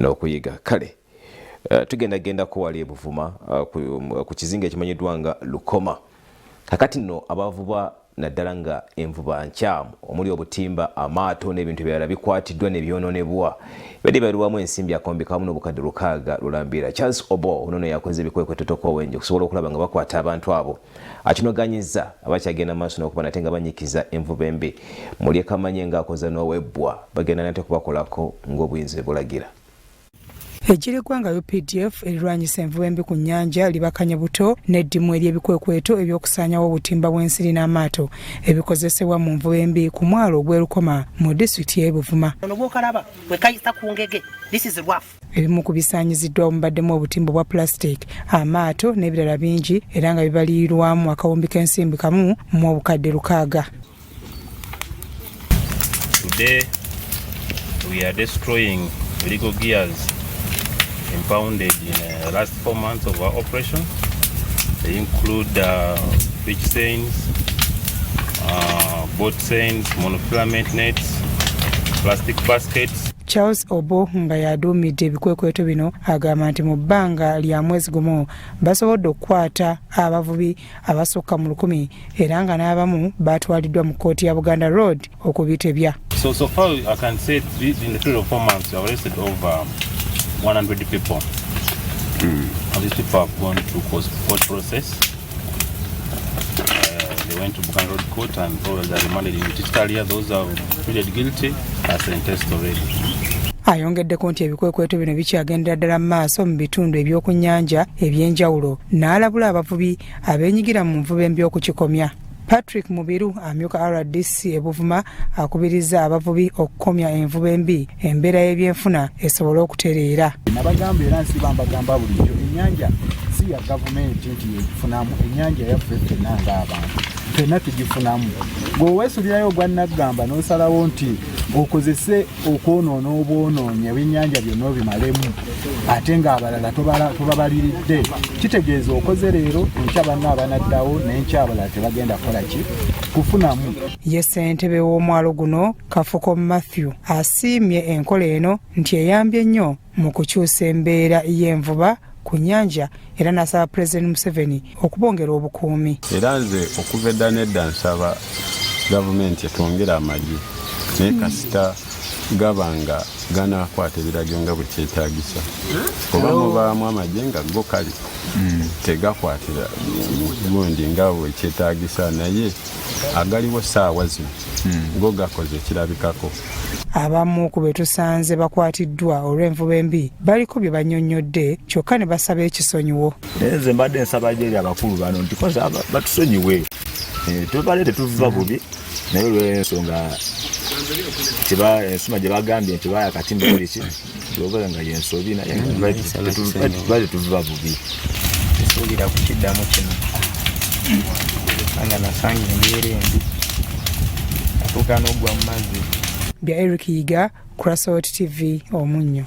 n'okuyiga. Kale tugenda kuwali ebuvuma ku kizinga ekimanyiddwa nga Lukoma. Kakati nno abavuba naddala nga envuba nkyamu omuli obutimba, amaato n'ebintu ebirala bikwatiddwa ne byonoonebwa bedi baluwamu ensimbi akombika wamu n'obukadde 600 lulambira. Charles Obo ono yakoze ebikwekweto tokoowenje okusobola okulaba nga bakwata abantu abo. Akinoganyizza abakyagenda maaso n'okuba nate nga banyikiza envuba embi. Mulye kamanye ng'akoza n'owebbwa bagenda nate kubakolako ng'obuyinza bulagira. Eggwanga UPDF erirwanyisa envuba embi ku nnyanja libakanya buto n'eddimu ery'ebikwekweto ebyokusaanyawo obutimba bw'ensiri n'amaato ebikozesebwa mu nvuba embi ku mwalo ogw'Erukoma mu disitulikiti y'e Buvuma. Ebimu ku bisaanyiziddwa mubaddemu obutimba bwa plastic, amaato n'ebirala bingi era nga bibalirirwamu akawumbi k'ensimbi kamu mu obukadde 600. Today we are destroying illegal gears impounded in the last 4 months of our operation. They include beach seines, boat seines, monofilament nets, plastic baskets. Charles Obo nga yaduumidde ebikwekweto bino agamba nti mu bbanga lya mwezi gumu basobodde okukwata abavubi abasukka mu 1,000 era nga n'abamu batwaliddwa mu kkooti ya Buganda Road okubitebya. So far I can say in the period of 4 months we have arrested over 100 people. And these people have gone through court process. They went to Buganda Road Court and those are remanded in Italia. Those are pleaded guilty are sentenced already. Ayongeddeko nti ebikwekweto bino bikyagendera ddala mu maaso mu bitundu eby'oku nnyanja eby'enjawulo n'alabula abavubi abeenyigira mu nvuba embi okukikomya. Patrick Mubiru amyuka RDC ebuvuma akubiriza abavubi okukomya envuba embi embeera y'ebyenfuna esobola okutereera. Nabagamba era nsibambagamba bulijjo ennyanja si ya gavumenti nti yegifunamu, ennyanja yaffe ffenna ng'abantu ffenna tugifunamu. Bw'oweesulirayo ogwannagamba n'osalawo nti okozese okwonoona obwonoonyi ebyennyanja byonna obimalemu ate ng'abalala tobabaliridde, kitegeeza okoze leero enkya banno abanaddawo n'enkya abalala tebagenda kukola ki kufunamu. Ye ssentebe w'omwalo guno Kafuko Matthew asiimye enkola eno nti eyambye nnyo mu kukyusa embeera y'envuba ku nnyanja era n'asaba Pulezidenti Museveni okubongera obukuumi. Era nze okuva edda nedda nsaba gavumenti etwongera amagye naye kasita gabanga ganaakwata ebiragiro nga bwe kyetaagisa oba mubaamu amagye nga go kale tegakwatira gundi nga bwe kyetaagisa naye agaliwo ssaawa zino go gakoze ekirabikako. Abamu ku be tusanze bakwatiddwa olw'envuba embi baliko bye bannyonnyodde kyokka ne basaba ekisonyiwo. Nze mbadde nsaba gyeri abakulu bano nti koza batusonyiwe tubale tetuva bubi naye olw'ensonga ensoma gye bagambye nti baya akatimba koliki oba nga yensobi naye tubale tuva bubi tesuulira kukiddamu kino anga nasanga embeera embi atuuka n'ogwa mu mazzi. Bya Eric Yiga, Crossroads TV, Omunnyo.